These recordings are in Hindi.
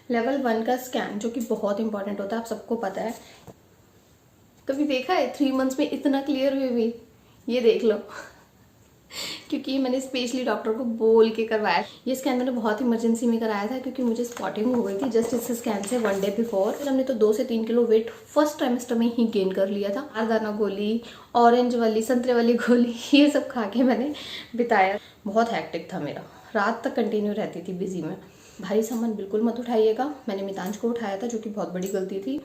लेवल 1 का स्कैन जो कि बहुत इंपॉर्टेंट होता है, आप सबको पता है। कभी देखा है 3 मंथ्स में इतना क्लियर हुई हुई? ये देख लो क्योंकि मैंने स्पेशली डॉक्टर को बोल के करवाया। ये स्कैन मैंने बहुत इमरजेंसी में कराया था क्योंकि मुझे स्पॉटिंग हो गई थी जस्ट इस स्कैन से 1 डे बिफोर। फिर हमने तो 2 से 3 किलो वेट फर्स्ट ट्राइमेस्टर में ही गेन कर लिया था। आरदाना गोली, ऑरेंज वाली, संतरे वाली गोली, ये सब खा के मैंने बिताया। बहुत हैक्टिक था मेरा, रात तक कंटिन्यू रहती थी बिजी में। भारी सामान बिल्कुल मत उठाइएगा, मैंने मितांश को उठाया था जो कि बहुत बड़ी गलती थी।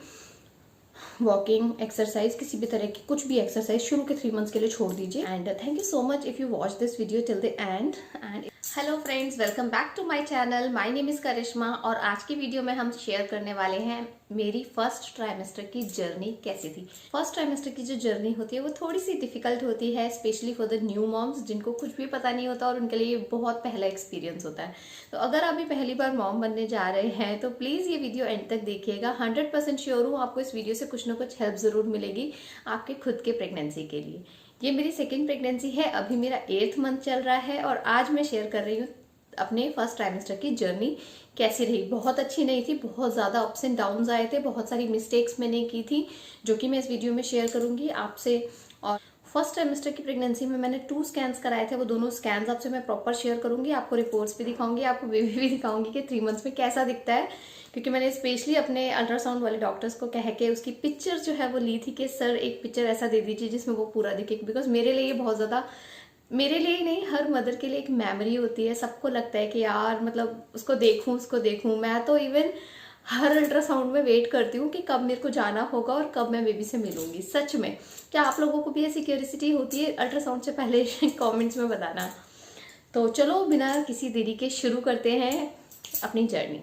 वॉकिंग, एक्सरसाइज, किसी भी तरह की कुछ भी एक्सरसाइज शुरू के 3 मंथ्स के लिए छोड़ दीजिए। And thank you so much if you watch this video till the end. And hello friends, welcome back to my channel. My name is Karishma और आज की वीडियो में हम शेयर करने वाले हैं मेरी फर्स्ट ट्राइमेस्टर की जर्नी कैसी थी। फर्स्ट ट्राइमेस्टर की जो जर्नी होती है वो थोड़ी सी डिफिकल्ट होती है, specially for the new moms जिनको कुछ भी पता नहीं होता और उनके लिए ये बहुत पहला एक्सपीरियंस होता है। तो अगर आप भी पहली बार मॉम बनने जा रहे हैं तो प्लीज़ ये वीडियो एंड तक देखिएगा। 100% श्योर हूँ आपको इस वीडियो से कुछ ना कुछ हेल्प ज़रूर मिलेगी आपके खुद के प्रेगनेंसी के लिए। ये मेरी सेकेंड प्रेगनेंसी है, अभी मेरा 8th मंथ चल रहा है और आज मैं शेयर कर रही हूँ अपने फर्स्ट ट्राइमेस्टर की जर्नी कैसी रही। बहुत अच्छी नहीं थी, बहुत ज़्यादा अप्स एंड डाउन्स आए थे, बहुत सारी मिस्टेक्स मैंने की थी जो कि मैं इस वीडियो में शेयर करूंगी आपसे। और फर्स्ट ट्राइमेस्टर की प्रेगनेंसी में मैंने 2 स्कैन्स कराए थे, वो दोनों स्कैन्स आपसे मैं प्रॉपर शेयर करूंगी। आपको रिपोर्ट्स भी दिखाऊंगी, आपको बेबी भी दिखाऊंगी कि 3 मंथ्स में कैसा दिखता है, क्योंकि मैंने स्पेशली अपने अल्ट्रासाउंड वाले डॉक्टर्स को कह के उसकी पिक्चर जो है वो ली थी कि सर एक पिक्चर ऐसा दे दीजिए जिसमें वो पूरा दिखे। बिकॉज मेरे लिए ये बहुत ज़्यादा, मेरे लिए ही नहीं हर मदर के लिए एक मेमोरी होती है। सबको लगता है कि यार मतलब उसको देखूं उसको देखूं। मैं तो इवन हर अल्ट्रासाउंड में वेट करती हूँ कि कब मेरे को जाना होगा और कब मैं बेबी से मिलूंगी। सच में, क्या आप लोगों को भी ऐसी क्यूरियोसिटी होती है अल्ट्रासाउंड से पहले? कमेंट्स में बताना। तो चलो बिना किसी देरी के शुरू करते हैं अपनी जर्नी।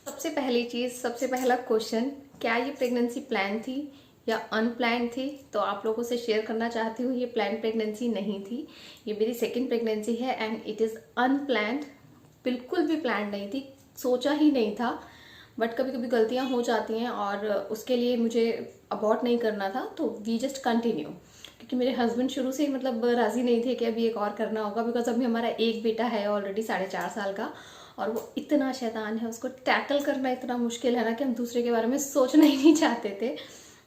सबसे पहली चीज़, सबसे पहला क्वेश्चन, क्या ये प्रेगनेंसी प्लान थी या अनप्लान थी? तो आप लोगों से शेयर करना चाहती हूँ, ये प्लान प्रेगनेंसी नहीं थी। ये मेरी सेकंड प्रेगनेंसी है एंड इट इज़ अनप्लान्ड। बिल्कुल भी प्लान नहीं थी, सोचा ही नहीं था। बट कभी कभी गलतियाँ हो जाती हैं और उसके लिए मुझे अबॉर्ट नहीं करना था, तो वी जस्ट कंटिन्यू। क्योंकि मेरे हस्बैंड शुरू से ही मतलब राज़ी नहीं थे कि अभी एक और करना होगा। बिकॉज अभी हमारा एक बेटा है ऑलरेडी 4.5 साल का और वो इतना शैतान है, उसको टैकल करना इतना मुश्किल है ना कि हम दूसरे के बारे में सोचना ही नहीं चाहते थे।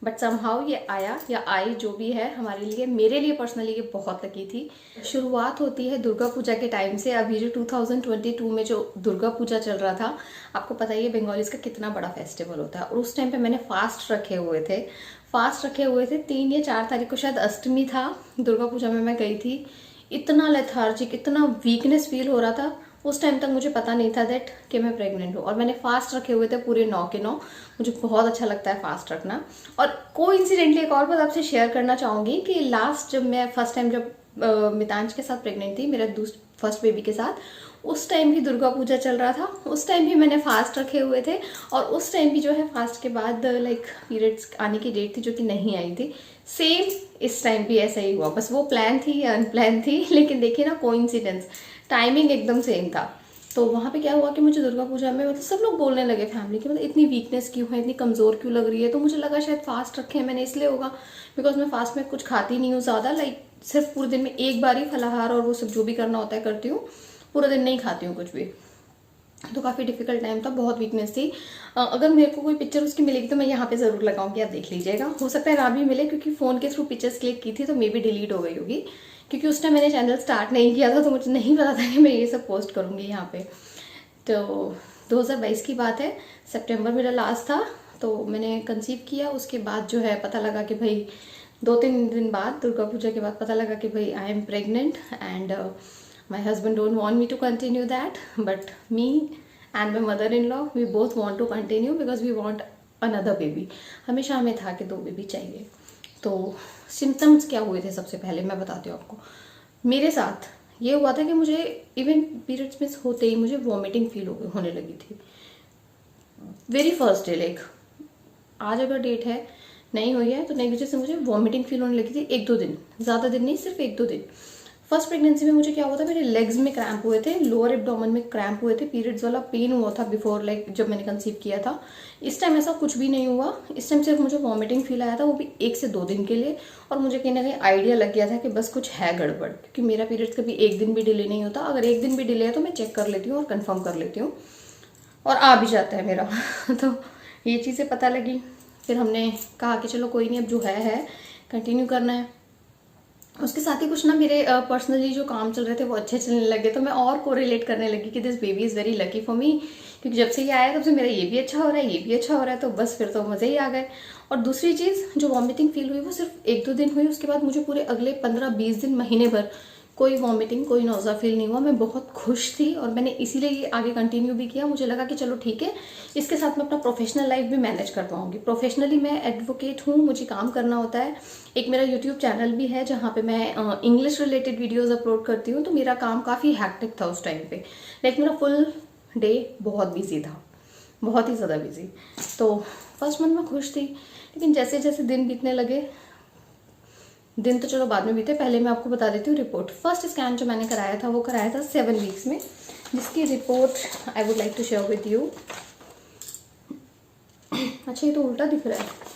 बट समहाउ ये आया या आई जो भी है, हमारे लिए, मेरे लिए पर्सनली ये बहुत लकी थी। शुरुआत होती है दुर्गा पूजा के टाइम से। अभी जो 2022 में जो दुर्गा पूजा चल रहा था, आपको पता ही है बंगालीज का कितना बड़ा फेस्टिवल होता है। और उस टाइम पे मैंने फास्ट रखे हुए थे। 3 या 4 तारीख को शायद अष्टमी था, दुर्गा पूजा में मैं गई थी। इतना लेथार्जिक, इतना वीकनेस फील हो रहा था। उस टाइम तक मुझे पता नहीं था दैट कि मैं प्रेग्नेंट हूँ और मैंने फास्ट रखे हुए थे पूरे 9 के 9। मुझे बहुत अच्छा लगता है फास्ट रखना। और कोइंसिडेंटली एक और बात आपसे शेयर करना चाहूँगी कि लास्ट जब मैं फर्स्ट टाइम जब मितांश के साथ प्रेग्नेंट थी, मेरा फर्स्ट बेबी के साथ, उस टाइम भी दुर्गा पूजा चल रहा था। उस टाइम भी मैंने फास्ट रखे हुए थे और उस टाइम भी जो है फास्ट के बाद लाइक पीरियड्स आने की डेट थी जो कि नहीं आई थी। सेम इस टाइम भी ऐसा ही हुआ, बस वो प्लान थी या अनप्लान थी, लेकिन देखिए ना कोइंसिडेंस, टाइमिंग एकदम सेम था। तो वहाँ पे क्या हुआ कि मुझे दुर्गा पूजा में मतलब सब लोग बोलने लगे फैमिली की, मतलब इतनी वीकनेस क्यों है, इतनी कमज़ोर क्यों लग रही है। तो मुझे लगा शायद फास्ट रखे हैं मैंने, इसलिए होगा। बिकॉज मैं फास्ट में कुछ खाती नहीं हूँ ज़्यादा, लाइक सिर्फ पूरे दिन में एक बार ही फलाहार और वो सब जो भी करना होता है करती हूँ, पूरा दिन नहीं खाती हूँ कुछ भी। तो काफ़ी डिफिकल्ट टाइम था, बहुत वीकनेस थी। अगर मेरे को कोई पिक्चर उसकी मिलेगी तो मैं यहाँ पे ज़रूर लगाऊंगी, आप देख लीजिएगा। हो सकता है ना भी मिले क्योंकि फ़ोन के थ्रू पिक्चर्स क्लिक की थी तो मे बी डिलीट हो गई होगी, क्योंकि उस टाइम मैंने चैनल स्टार्ट नहीं किया था तो मुझे नहीं पता था कि मैं ये सब पोस्ट करूँगी यहाँ पे। तो 2022 की बात है, सितंबर मेरा लास्ट था, तो मैंने कंसीव किया। उसके बाद जो है पता लगा कि भाई 2-3 दिन बाद, दुर्गा पूजा के बाद पता लगा कि भाई आई am pregnant and my husband don't want me to continue that, but me and my mother-in-law, we both want to continue because we want another baby. हमेशा हमें था कि 2 बेबी चाहिए। तो सिम्टम्स क्या हुए थे सबसे पहले मैं बताती हूँ आपको। मेरे साथ ये हुआ था कि मुझे इवन पीरियड्स मिस होते ही मुझे वॉमिटिंग फील होने लगी थी। वेरी फर्स्ट डे, लाइक आज अगर डेट है नहीं हुई है तो नेक्स्ट वजह से मुझे वॉमिटिंग फील होने लगी थी 1-2 दिन, ज़्यादा दिन नहीं, सिर्फ 1-2 दिन। फर्स्ट प्रेगनेंसी में मुझे क्या हुआ था, मेरे लेग्स में क्रैम्प हुए थे, लोअर एब्डोमेन में क्रैम्प हुए थे, पीरियड्स वाला पेन हुआ था बिफोर, लाइक जब मैंने कंसीव किया था। इस टाइम ऐसा कुछ भी नहीं हुआ। इस टाइम सिर्फ मुझे वॉमिटिंग फील आया था, वो भी 1 से 2 दिन के लिए। और मुझे कहीं ना कहीं आइडिया लग गया था कि बस कुछ है गड़बड़, क्योंकि मेरा पीरियड्स कभी 1 दिन भी डिले नहीं होता। अगर 1 दिन भी डिले है तो मैं चेक कर लेती हूँ और कन्फर्म कर लेती हूँ। और आ भी जाता है मेरा तो ये चीज़ें पता लगी। फिर हमने कहा कि चलो कोई नहीं, अब जो है कंटिन्यू करना है। उसके साथ ही कुछ ना मेरे पर्सनली जो काम चल रहे थे वो अच्छे चलने लगे, तो मैं और कोरिलेट करने लगी कि this baby is very lucky for me, क्योंकि जब से ये आया तब से मेरा ये भी अच्छा हो रहा है, ये भी अच्छा हो रहा है, तो बस फिर तो मज़े ही आ गए। और दूसरी चीज़, जो वॉमिटिंग फील हुई वो सिर्फ 1-2 दिन हुई, उसके बाद मुझे पूरे अगले 15-20 दिन, महीने भर कोई वॉमिटिंग, कोई नौज़ा फील नहीं हुआ। मैं बहुत खुश थी और मैंने इसीलिए ये आगे कंटिन्यू भी किया। मुझे लगा कि चलो ठीक है, इसके साथ मैं अपना प्रोफेशनल लाइफ भी मैनेज कर पाऊंगी। प्रोफेशनली मैं एडवोकेट हूँ, मुझे काम करना होता है। एक मेरा यूट्यूब चैनल भी है जहाँ पे मैं इंग्लिश रिलेटेड वीडियोज़ अपलोड करती हूँ, तो मेरा काम काफ़ी हैक्टिक था उस टाइम पे। लाइक मेरा फुल डे बहुत बिजी था, बहुत ही ज़्यादा बिजी। तो फर्स्ट मंथ में खुश थी, लेकिन जैसे जैसे दिन बीतने लगे, दिन तो चलो बाद में बीते, पहले मैं आपको बता देती हूँ रिपोर्ट। फर्स्ट स्कैन जो मैंने कराया था वो कराया था 7 वीक्स में, जिसकी report I would like to share with you. अच्छा, ये तो उल्टा दिख रहा है,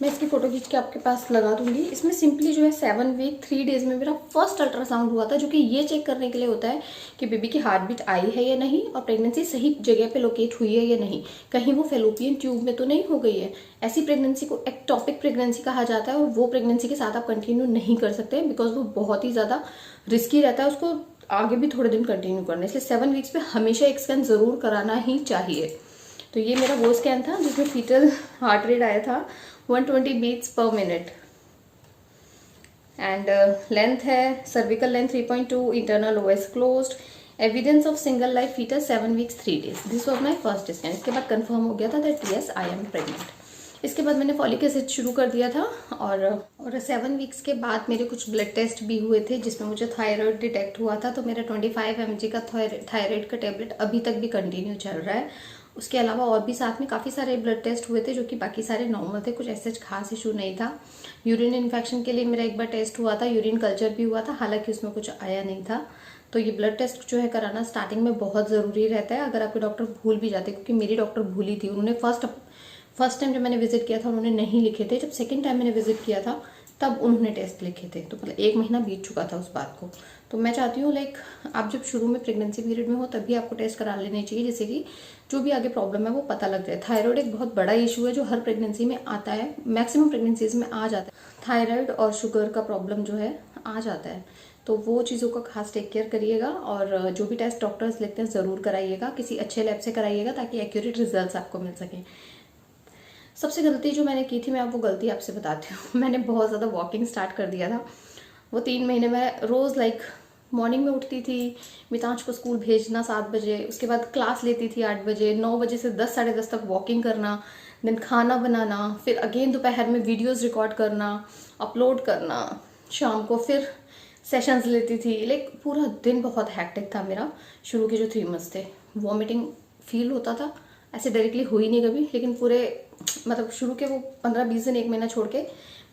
मैं इसकी फ़ोटो खींच के आपके पास लगा दूंगी। इसमें सिंपली जो है 7 वीक 3 डेज़ में मेरा फर्स्ट अल्ट्रासाउंड हुआ था, जो कि ये चेक करने के लिए होता है कि बेबी की हार्ट बीट आई है या नहीं, और प्रेगनेंसी सही जगह पे लोकेट हुई है या नहीं, कहीं वो फेलोपियन ट्यूब में तो नहीं हो गई है। ऐसी प्रेगनेंसी को एक्टोपिक प्रेगनेंसी कहा जाता है, और वो प्रेगनेंसी के साथ आप कंटिन्यू नहीं कर सकते, बिकॉज वो बहुत ही ज़्यादा रिस्की रहता है, उसको आगे भी थोड़े दिन कंटिन्यू करना है। इसलिए 7 वीक्स पे हमेशा एक स्कैन ज़रूर कराना ही चाहिए। तो ये मेरा वो स्कैन था जिसमें फीटल हार्ट रेट आया था 120 beats per minute, and length है cervical length 3.2, internal OS closed, evidence of single life foetus 7 weeks 3 days. This was my first scan. इसके बाद कंफर्म हो गया था that yes I am pregnant. इसके बाद मैंने फॉलिक एसिड शुरू कर दिया था, और 7 वीक्स के बाद मेरे कुछ ब्लड टेस्ट भी हुए थे जिसमें मुझे थायराइड डिटेक्ट हुआ था। तो मेरा 25 mg का थायराइड का टेबलेट अभी तक भी कंटिन्यू चल रहा है। उसके अलावा और भी साथ में काफ़ी सारे ब्लड टेस्ट हुए थे जो कि बाकी सारे नॉर्मल थे, कुछ ऐसे खास इशू नहीं था। यूरिन इन्फेक्शन के लिए मेरा एक बार टेस्ट हुआ था, यूरिन कल्चर भी हुआ था, हालांकि उसमें कुछ आया नहीं था। तो ये ब्लड टेस्ट जो है कराना स्टार्टिंग में बहुत ज़रूरी रहता है, अगर आपके डॉक्टर भूल भी जाते, क्योंकि मेरी डॉक्टर भूली थी। उन्होंने फर्स्ट टाइम जब मैंने विजिट किया था उन्होंने नहीं लिखे थे, जब सेकेंड टाइम मैंने विजिट किया था तब उन्होंने टेस्ट लिखे थे। तो मतलब 1 महीना बीत चुका था उस बात को। तो मैं चाहती हूँ लाइक आप जब शुरू में प्रेगनेंसी पीरियड में हो तभी आपको टेस्ट करा लेने चाहिए, जिससे कि जो भी आगे प्रॉब्लम है वो पता लग जाए। थायराइड एक बहुत बड़ा इशू है जो हर प्रेगनेंसी में आता है, मैक्सिमम प्रेगनेंसीज में आ जाता है। थायराइड और शुगर का प्रॉब्लम जो है आ जाता है, तो वो चीज़ों का खास टेक केयर करिएगा, और जो भी टेस्ट डॉक्टर्स लिखते हैं ज़रूर कराइएगा, किसी अच्छे लैब से कराइएगा ताकि एक्यूरेट रिजल्ट आपको मिल सकें। सबसे गलती जो मैंने की थी, मैं अब वो गलती आपसे बताती हूँ। मैंने बहुत ज़्यादा वॉकिंग स्टार्ट कर दिया था। वो 3 महीने में रोज़ लाइक मॉर्निंग में उठती थी, मितांश को स्कूल भेजना 7 बजे, उसके बाद क्लास लेती थी 8 बजे, 9 बजे से 10 साढ़े 10 तक वॉकिंग करना, देन खाना बनाना, फिर अगेन दोपहर में वीडियोस रिकॉर्ड करना, अपलोड करना, शाम को फिर सेशंस लेती थी। लाइक पूरा दिन बहुत हैक्टिक था मेरा शुरू के जो 3 मंथ्स थे। वॉमिटिंग फील होता था, ऐसे डायरेक्टली हुई नहीं कभी, लेकिन पूरे मतलब शुरू के वो 15-20 दिन 1 महीना छोड़ के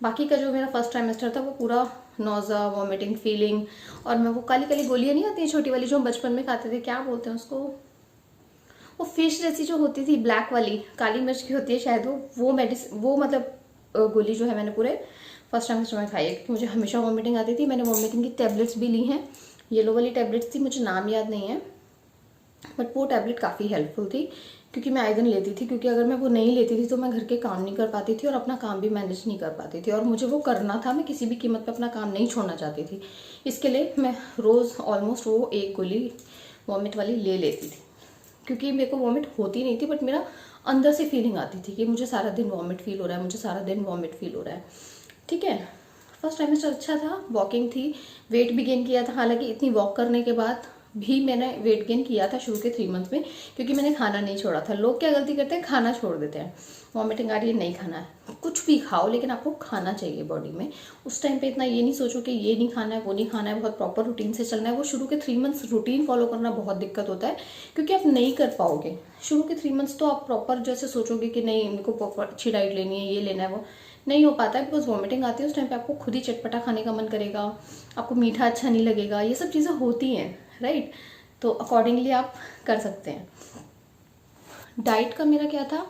बाकी का जो मेरा फर्स्ट ट्राइमेस्टर था वो पूरा नोज़ा, वॉमिटिंग फीलिंग, और मैं वो काली काली गोलियां नहीं आती हैं छोटी वाली जो हम बचपन में खाते थे, क्या बोलते हैं उसको, वो फिश जैसी जो होती थी ब्लैक वाली, काली मिर्च की होती है शायद, वो मतलब गोली जो है मैंने पूरे फर्स्ट ट्राइमेस्टर में खाई है, क्योंकि मुझे हमेशा वॉमिटिंग आती थी। मैंने वॉमिटिंग की टैबलेट्स भी ली हैं, येलो वाली टैबलेट्स थी, मुझे नाम याद नहीं है, बट वो टैबलेट काफ़ी हेल्पफुल थी क्योंकि मैं आयरन लेती थी, क्योंकि अगर मैं वो नहीं लेती थी तो मैं घर के काम नहीं कर पाती थी और अपना काम भी मैनेज नहीं कर पाती थी, और मुझे वो करना था, मैं किसी भी कीमत पे अपना काम नहीं छोड़ना चाहती थी। इसके लिए मैं रोज़ ऑलमोस्ट वो 1 गोली वॉमिट वाली ले लेती थी, क्योंकि मेरे को वॉमिट होती नहीं थी, बट मेरा अंदर से फीलिंग आती थी कि मुझे सारा दिन वॉमिट फील हो रहा है, मुझे सारा दिन वॉमिट फील हो रहा है। ठीक है, फर्स्ट ट्राइमेस्टर अच्छा था, वॉकिंग थी, वेट भी गेन किया था, हालांकि इतनी वॉक करने के बाद भी मैंने वेट गेन किया था शुरू के 3 मंथ में, क्योंकि मैंने खाना नहीं छोड़ा था। लोग क्या गलती करते हैं, खाना छोड़ देते हैं, वॉमिटिंग आ रही है नहीं खाना है, कुछ भी खाओ लेकिन आपको खाना चाहिए बॉडी में। उस टाइम पे इतना ये नहीं सोचो कि ये नहीं खाना है वो नहीं खाना है, बहुत प्रॉपर रूटीन से चलना है। वो शुरू के 3 मंथ्स रूटीन फॉलो करना बहुत दिक्कत होता है, क्योंकि आप नहीं कर पाओगे शुरू के 3 मंथ्स। तो आप प्रॉपर जैसे सोचोगे कि नहीं मेरे को प्रॉपर अच्छी डाइट लेनी है, ये लेना है, वो नहीं हो पाता है, बिकॉज वॉमिटिंग आती है उस टाइम पे आपको खुद ही चटपटा खाने का मन करेगा, आपको मीठा अच्छा नहीं लगेगा, ये सब चीज़ें होती हैं, राइट। तो अकॉर्डिंगली आप कर सकते हैं। डाइट का मेरा क्या था,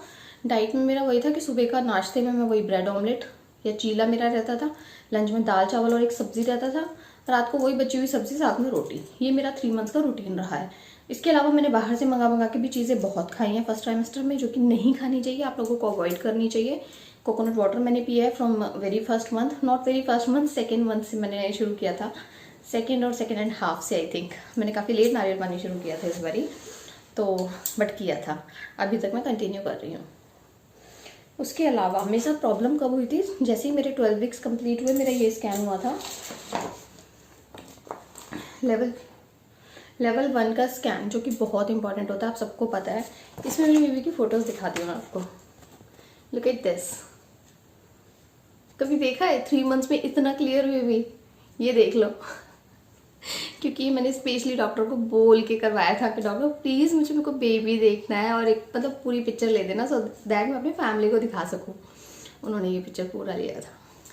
डाइट में मेरा वही था कि सुबह का नाश्ते में मैं वही ब्रेड ऑमलेट या चीला मेरा रहता था, लंच में दाल चावल और एक सब्जी रहता था, रात को वही बची हुई सब्जी साथ में रोटी। ये मेरा 3 मंथ्स का रूटीन रहा है। इसके अलावा मैंने बाहर से मंगा के भी चीज़ें बहुत खाई हैं फर्स्ट ट्राइमेस्टर में, जो कि नहीं खानी चाहिए, आप लोगों को अवॉइड करनी चाहिए। कोकोनट वाटर मैंने पिया है from very first month, not very first month, second month से मैंने शुरू किया था, सेकेंड और सेकेंड एंड हाफ से आई थिंक। मैंने काफ़ी लेट नारियल पानी शुरू किया था इस बारी, तो बट किया था, अभी तक मैं कंटिन्यू कर रही हूँ। उसके अलावा मेरे साथ प्रॉब्लम कब हुई थी, जैसे ही मेरे 12 वीक्स कंप्लीट हुए, मेरा ये स्कैन हुआ था, लेवल 1 का स्कैन, जो कि बहुत इंपॉर्टेंट होता है, आप सबको पता है। इसमें मेरी बेबी की फ़ोटोज़ दिखाती हूँ मैं आपको। Look at this. कभी देखा है 3 मंथ्स में इतना क्लियर बेबी? ये देख लो। क्योंकि मैंने स्पेशली डॉक्टर को बोल के करवाया था कि डॉक्टर प्लीज़ मेरे को बेबी देखना है और एक मतलब पूरी पिक्चर ले देना, सो दैट मैं अपनी फैमिली को दिखा सकूँ। उन्होंने ये पिक्चर पूरा लिया था,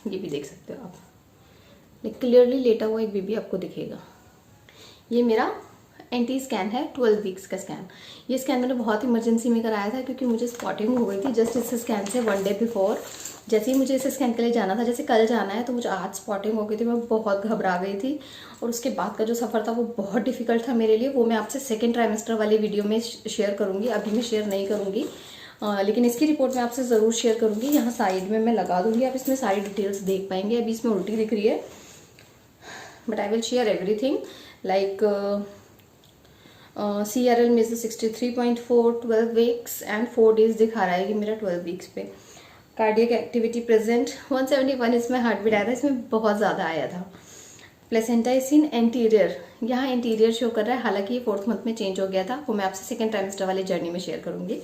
ये भी देख सकते हो आप। क्लियरली लेटा हुआ एक बेबी आपको दिखेगा। ये मेरा एंटी स्कैन है, 12 वीक्स का स्कैन। ये स्कैन मैंने बहुत इमरजेंसी में कराया था, क्योंकि मुझे स्पॉटिंग हो गई थी जस्ट इस स्कैन से 1 डे बिफोर। जैसे ही मुझे इस स्कैन के लिए जाना था, जैसे कल जाना है, तो मुझे आज स्पॉटिंग हो गई थी, मैं बहुत घबरा गई थी। और उसके बाद का जो सफ़र था वो बहुत डिफिकल्ट था मेरे लिए। वो मैं आपसे सेकेंड ट्राइमेस्टर वाली वीडियो में शेयर करूँगी, अभी मैं शेयर नहीं करूँगी, लेकिन इसकी रिपोर्ट मैं आपसे ज़रूर शेयर करूँगी। यहाँ साइड में मैं लगा दूँगी, आप इसमें सारी डिटेल्स देख पाएंगे। अभी इसमें उल्टी दिख रही है, but I will share everything. Like CRL में से 63.4 12 वीक्स एंड 4 डेज दिखा रहा है कि मेरा 12 वीक्स पे। कार्डियक एक्टिविटी प्रेजेंट 171 इसमें हार्ट बीट आया था, इसमें बहुत ज़्यादा आया था। प्लेसेंटा इज इन एंटीरियर, यहाँ एंटीरियर शो कर रहा है, हालांकि ये 4th मंथ में चेंज हो गया था, वो मैं आपसे सेकेंड ट्राइमेस्टर वाली जर्नी में शेयर करूँगी।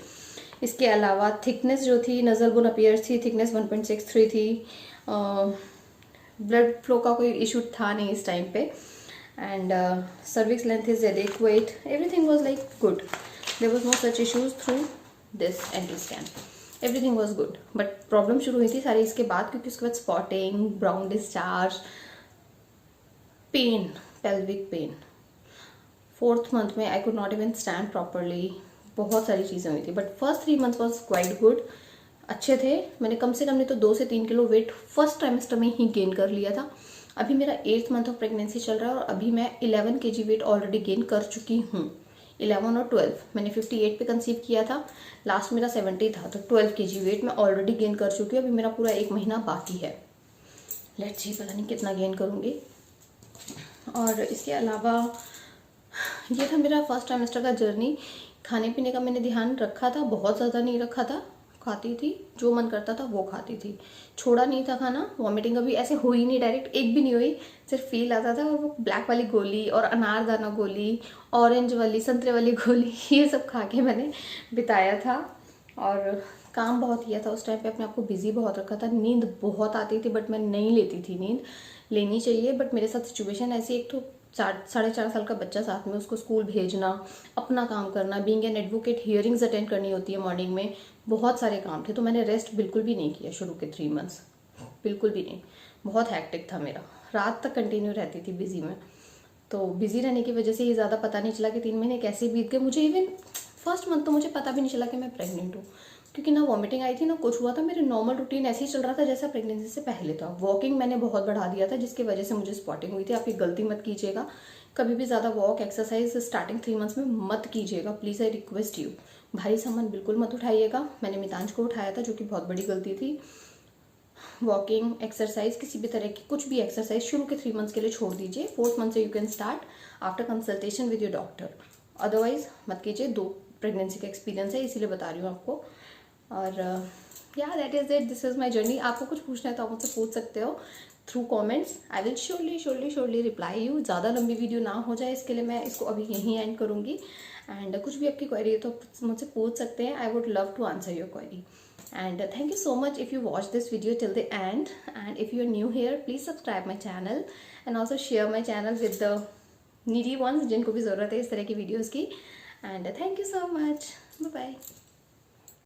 इसके अलावा थिकनेस जो थी, नजल बोन अपीयर्स थी, थिकनेस 1.63 थी। ब्लड फ्लो का कोई इशू था नहीं इस टाइम पे, and cervix length is adequate, everything was like good, there was no such issues through this anti scan, everything was good। but problem शुरू हुई थी सारी इसके बाद, क्योंकि उसके बाद spotting, brown discharge, pain, pelvic pain। 4th month में I could not even stand properly, बहुत सारी चीज़ें हुई थी, but first 3 months was quite good, अच्छे थे। मैंने कम से कम नहीं तो 2 से 3 किलो वेट फर्स्ट ट्राइमेस्टर में ही गेन कर लिया था। अभी मेरा 8th मंथ ऑफ प्रेगनेंसी चल रहा है और अभी मैं 11 kg वेट ऑलरेडी गेन कर चुकी हूँ। 11 और 12, मैंने 58 पे कंसीव किया था, लास्ट मेरा 70 था, तो 12 kg वेट मैं ऑलरेडी गेन कर चुकी हूँ। अभी मेरा पूरा 1 महीना बाकी है, लेट्स सी पता नहीं कितना गेन करूँगी। और इसके अलावा ये था मेरा फर्स्ट ट्राइमेस्टर का जर्नी। खाने पीने का मैंने ध्यान रखा था, बहुत ज़्यादा नहीं रखा था, खाती थी जो मन करता था वो खाती थी, छोड़ा नहीं था खाना। वॉमिटिंग कभी ऐसे हुई नहीं, डायरेक्ट एक भी नहीं हुई, सिर्फ फील आता था। और वो ब्लैक वाली गोली और अनारदाना गोली, ऑरेंज वाली, संतरे वाली गोली, ये सब खा के मैंने बिताया था। और काम बहुत किया था उस टाइम पे, अपने आप को बिजी बहुत रखा था। नींद बहुत आती थी बट मैं नहीं लेती थी, नींद लेनी चाहिए, बट मेरे साथ सिचुएशन ऐसी, एक तो 4.5 साल का बच्चा साथ में, उसको स्कूल भेजना, अपना काम करना, being an advocate, hearings attend करनी होती है मॉर्निंग में, बहुत सारे काम थे। तो मैंने रेस्ट बिल्कुल भी नहीं किया शुरू के 3 मंथ्स, बिल्कुल भी नहीं। बहुत हैक्टिक था मेरा, रात तक कंटिन्यू रहती थी बिजी में। तो बिजी रहने की वजह से ये ज़्यादा पता नहीं चला कि 3 महीने कैसे बीत गए। मुझे इवन फर्स्ट मंथ तो मुझे पता भी नहीं चला कि मैं प्रेग्नेंट हूँ, क्योंकि ना वॉमिटिंग आई थी ना कुछ हुआ था। मेरे नॉर्मल रूटीन ऐसे ही चल रहा था जैसा प्रेगनेंसी से पहले था। वॉकिंग मैंने बहुत बढ़ा दिया था, जिसकी वजह से मुझे स्पॉटिंग हुई थी। आप ये गलती मत कीजिएगा, कभी भी ज़्यादा वॉक एक्सरसाइज स्टार्टिंग 3 मंथ्स में मत कीजिएगा, प्लीज़ आई रिक्वेस्ट यू। भारी सामान बिल्कुल मत उठाइएगा, मैंने मितांश को उठाया था, जो कि बहुत बड़ी गलती थी। वॉकिंग एक्सरसाइज, किसी भी तरह की कुछ भी एक्सरसाइज शुरू के 3 मंथ्स के लिए छोड़ दीजिए। 4th मंथ से you can start after consultation with your doctor, otherwise मत कीजिए। 2 प्रेगनेंसी का एक्सपीरियंस है, इसीलिए बता रही हूँ आपको। और या that is it, this is my journey. आपको कुछ पूछना है तो आप मुझसे पूछ सकते हो through comments, I will surely reply you. ज़्यादा लंबी वीडियो ना हो जाए इसके लिए मैं इसको अभी यहीं एंड करूँगी। एंड कुछ भी आपकी क्वेरी है तो मुझसे पूछ सकते हैं, I would love to answer your query. And thank you so much if you watched this video till the end, and if you are new here please subscribe my channel and also share my channel with the needy ones जिनको भी ज़रूरत है इस तरह की वीडियोज़ की। And thank you so much, bye bye।